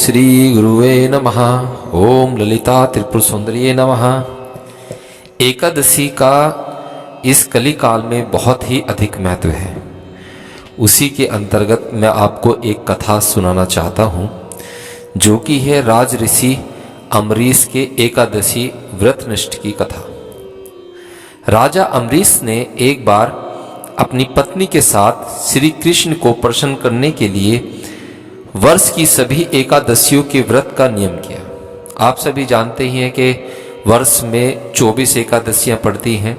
श्री गुरुवे नमः। ओम ललिता त्रिपुर सुंदरिये नमः। एकादशी का इस कलिकाल में बहुत ही अधिक महत्व है। उसी के अंतर्गत मैं आपको एक कथा सुनाना चाहता हूँ, जो कि है राज ऋषि अम्बरीश के एकादशी व्रतनिष्ठ की कथा। राजा अम्बरीश ने एक बार अपनी पत्नी के साथ श्री कृष्ण को प्रसन्न करने के लिए वर्ष की सभी एकादशियों के व्रत का नियम किया। आप सभी जानते ही हैं कि वर्ष में 24 एकादशियां पड़ती हैं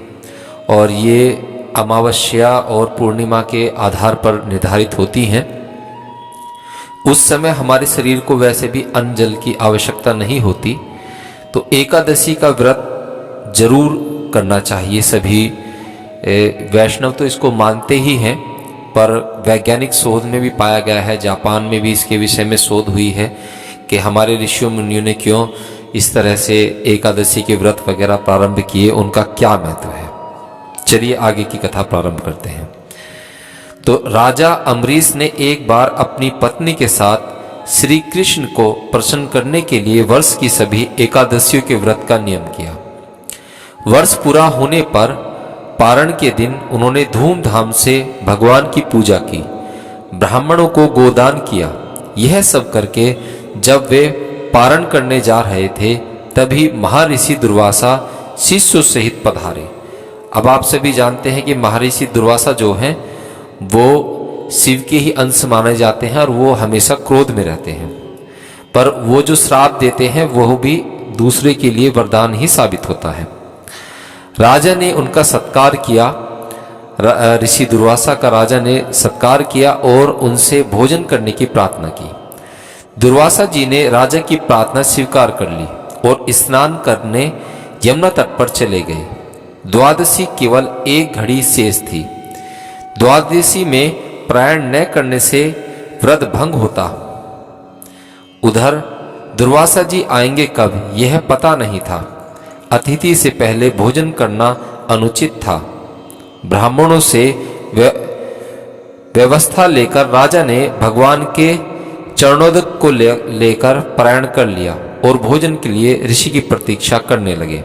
और ये अमावस्या और पूर्णिमा के आधार पर निर्धारित होती हैं। उस समय हमारे शरीर को वैसे भी अन्न जल की आवश्यकता नहीं होती, तो एकादशी का व्रत जरूर करना चाहिए। सभी वैष्णव तो इसको मानते ही हैं, पर वैज्ञानिक शोध में भी पाया गया है, जापान में भी इसके विषय में शोध हुई है कि हमारे ऋषियों मुनियों ने क्यों इस तरह से एकादशी के व्रत वगैरह प्रारंभ किए, उनका क्या महत्व है। चलिए आगे की कथा प्रारंभ करते हैं। तो राजा अम्बरीश ने एक बार अपनी पत्नी के साथ श्री कृष्ण को प्रसन्न करने के लिए वर्ष की सभी एकादशियों के व्रत का नियम किया। वर्ष पूरा होने पर पारण के दिन उन्होंने धूमधाम से भगवान की पूजा की, ब्राह्मणों को गोदान किया। यह सब करके जब वे पारण करने जा रहे थे, तभी महर्षि दुर्वासा शिष्यों सहित पधारे। अब आप सभी जानते हैं कि महर्षि दुर्वासा जो हैं वो शिव के ही अंश माने जाते हैं और वो हमेशा क्रोध में रहते हैं, पर वो जो श्राप देते हैं वह भी दूसरे के लिए वरदान ही साबित होता है। राजा ने उनका सत्कार किया। ऋषि दुर्वासा का राजा ने सत्कार किया और उनसे भोजन करने की प्रार्थना की। दुर्वासा जी ने राजा की प्रार्थना स्वीकार कर ली और स्नान करने यमुना तट पर चले गए। द्वादशी केवल एक घड़ी शेष थी। द्वादशी में प्रयाण न करने से व्रत भंग होता। उधर दुर्वासा जी आएंगे कब, यह पता नहीं था। अतिथि से पहले भोजन करना अनुचित था। ब्राह्मणों से व्यवस्था लेकर राजा ने भगवान के चरणोदक को लेकर प्रयाण कर लिया और भोजन के लिए ऋषि की प्रतीक्षा करने लगे।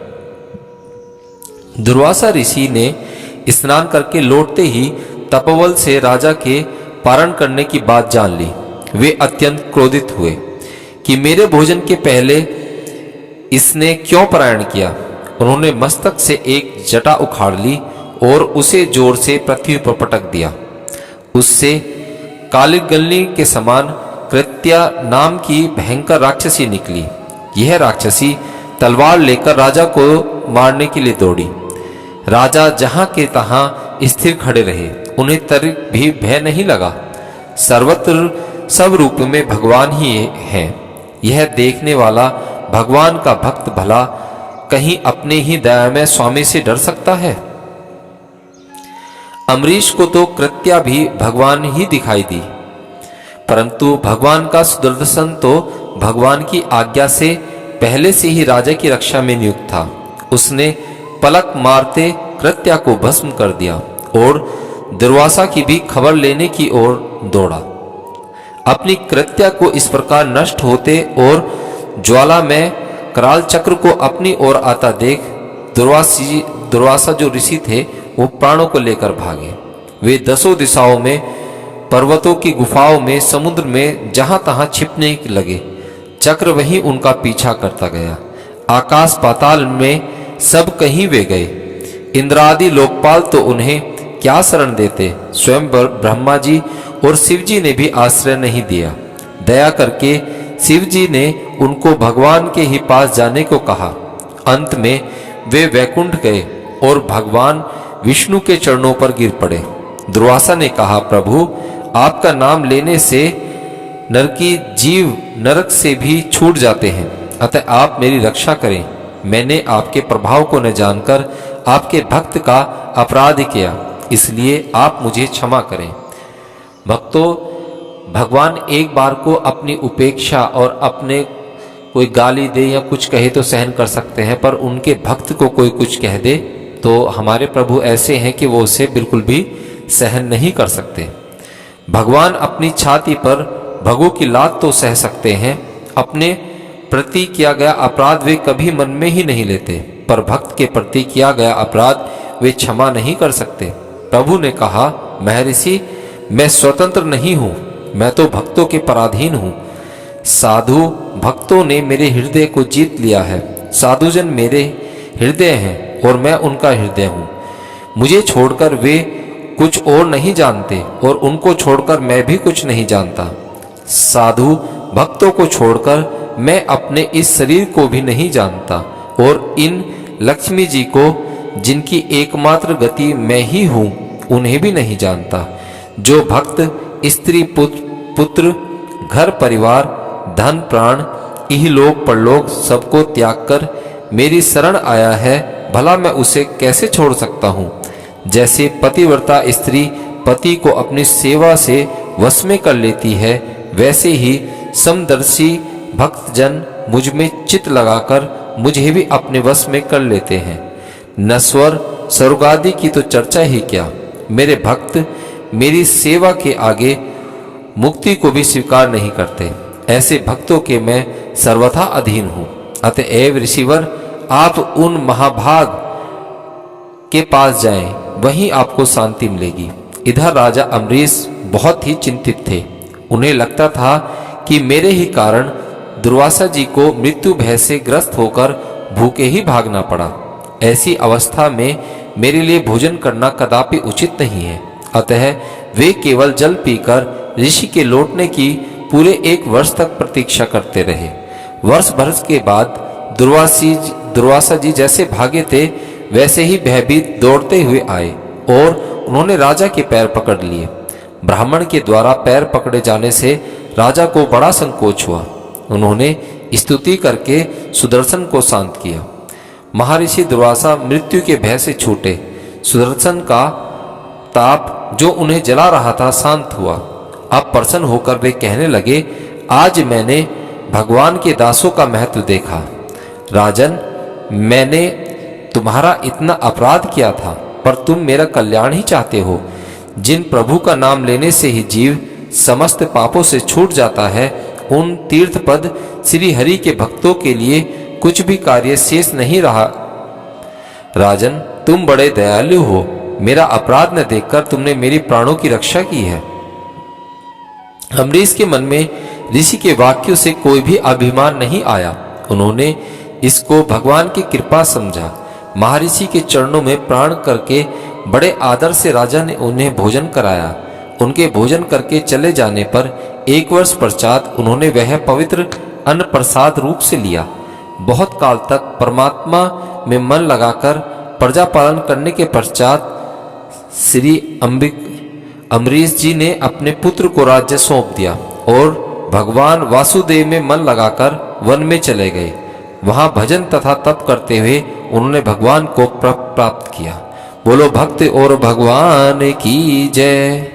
दुर्वासा ऋषि ने स्नान करके लौटते ही तपोबल से राजा के पारण करने की बात जान ली। वे अत्यंत क्रोधित हुए कि मेरे भोजन के पहले इसने क्यों पारायण किया। उन्होंने मस्तक से एक जटा उखाड़ ली और उसे जोर से पृथ्वी पर पटक दिया। उससे काली गलनी के समान कृत्या नाम की भयंकर राक्षसी निकली। यह राक्षसी तलवार लेकर राजा को मारने के लिए दौड़ी। राजा जहां के तहां स्थिर खड़े रहे, उन्हें तनिक भी भय नहीं लगा। सर्वत्र सब रूप में भगवान ही हैं। यह देखने वाला भगवान का भक्त भला कहीं अपने ही दयामय स्वामी से डर सकता है। अम्बरीश को तो कृत्या भी भगवान ही दिखाई दी, परंतु भगवान का सुदर्शन तो भगवान की आज्ञा से पहले से ही राजा की रक्षा में नियुक्त था। उसने पलक मारते कृत्या को भस्म कर दिया और दुर्वासा की भी खबर लेने की ओर दौड़ा। अपनी कृत्या को इस प्रकार नष्ट होते और ज्वाला में कराल चक्र को अपनी ओर आता देख दुर्वासा जो ऋषि थे वो प्राणों को लेकर भागे। वे दसों दिशाओं में, पर्वतों की गुफाओं में, समुद्र में जहां तहां छिपने लगे। चक्र वहीं उनका पीछा करता गया। आकाश पाताल में सब कहीं वे गए। इंद्रादि लोकपाल तो उन्हें क्या शरण देते। स्वयं ब्रह्मा जी और शिव जी ने भी आश्रय नहीं दिया। दया करके शिव जी ने उनको भगवान के ही पास जाने को कहा। अंत में वे वैकुंठ गए और भगवान विष्णु के चरणों पर गिर पड़े। दुर्वासा ने कहा, प्रभु आपका नाम लेने से नरकी जीव नरक से भी छूट जाते हैं, अतः आप मेरी रक्षा करें। मैंने आपके प्रभाव को न जानकर आपके भक्त का अपराध किया, इसलिए आप मुझे क्षमा करें। भक्तों, भगवान एक बार को अपनी उपेक्षा और अपने कोई गाली दे या कुछ कहे तो सहन कर सकते हैं, पर उनके भक्त को कोई कुछ कह दे तो हमारे प्रभु ऐसे हैं कि वो उसे बिल्कुल भी सहन नहीं कर सकते। भगवान अपनी छाती पर भगों की लात तो सह सकते हैं, अपने प्रति किया गया अपराध वे कभी मन में ही नहीं लेते, पर भक्त के प्रति किया गया अपराध वे क्षमा नहीं कर सकते। प्रभु ने कहा, महर्षि, मैं स्वतंत्र नहीं हूँ, मैं तो भक्तों के पराधीन हूँ। साधु भक्तों ने मेरे हृदय को जीत लिया है। साधुजन मेरे हृदय हैं और मैं उनका हृदय हूँ। मुझे छोड़कर वे कुछ और नहीं जानते और उनको छोड़कर मैं भी कुछ नहीं जानता। साधु भक्तों को छोड़कर मैं अपने इस शरीर को भी नहीं जानता और इन लक्ष्मी जी को, जिनकी एकमात्र गति मैं ही हूँ, उन्हें भी नहीं जानता। जो भक्त स्त्री पुत्र घर परिवार धन प्राण इहलोक परलोक सबको त्याग कर मेरी शरण आया है, भला मैं उसे कैसे छोड़ सकता हूँ। जैसे पतिव्रता स्त्री पति को अपनी सेवा से वश में कर लेती है, वैसे ही समदर्शी भक्तजन मुझ में चित्त लगाकर मुझे भी अपने वश में कर लेते हैं। नश्वर स्वर्गादि की तो चर्चा ही क्या, मेरे भक्त मेरी सेवा के आगे मुक्ति को भी स्वीकार नहीं करते। ऐसे भक्तों के मैं सर्वथा अधीन हूँ। अतएव ऋषिवर, आप उन महाभाग के पास जाएं, वहीं आपको शांति मिलेगी। इधर राजा अम्बरीश बहुत ही चिंतित थे। उन्हें लगता था कि मेरे ही कारण दुर्वासा जी को मृत्यु भय से ग्रस्त होकर भूखे ही भागना पड़ा। ऐसी अवस्था में मेरे लिए भोजन करना कदापि उचित नहीं है। अतः वे केवल जल पीकर ऋषि के लौटने की पूरे 1 वर्ष तक प्रतीक्षा करते रहे। वर्ष भर के बाद दुर्वासा जी जैसे भागे थे, वैसे ही भयभीत दौड़ते हुए आए और उन्होंने राजा के पैर पकड़ लिए। ब्राह्मण के द्वारा पैर पकड़े जाने से राजा को बड़ा संकोच हुआ। उन्होंने स्तुति करके सुदर्शन को शांत किया। महर्षि दुर्वासा मृत्यु के भय से छूटे। सुदर्शन का ताप जो उन्हें जला रहा था शांत हुआ। अब प्रसन्न होकर वे कहने लगे, आज मैंने भगवान के दासों का महत्व देखा। राजन, मैंने तुम्हारा इतना अपराध किया था, पर तुम मेरा कल्याण ही चाहते हो। जिन प्रभु का नाम लेने से ही जीव समस्त पापों से छूट जाता है, उन तीर्थपद श्री हरि के भक्तों के लिए कुछ भी कार्य शेष नहीं रहा। राजन, तुम बड़े दयालु हो। मेरा अपराध न देखकर तुमने मेरी प्राणों की रक्षा की है। अम्बरीश के मन में ऋषि के वाक्यों से कोई भी अभिमान नहीं आया। उन्होंने इसको भगवान की कृपा समझा। महर्षि के चरणों में प्राण करके बड़े आदर से राजा ने उन्हें भोजन कराया। उनके भोजन करके चले जाने पर 1 वर्ष पश्चात उन्होंने वह पवित्र अन्न प्रसाद रूप से लिया। बहुत काल तक परमात्मा में मन लगाकर प्रजा पालन करने के पश्चात श्री अम्बरीश जी ने अपने पुत्र को राज्य सौंप दिया और भगवान वासुदेव में मन लगाकर वन में चले गए। वहां भजन तथा तप करते हुए उन्होंने भगवान को प्राप्त किया। बोलो भक्त और भगवान की जय।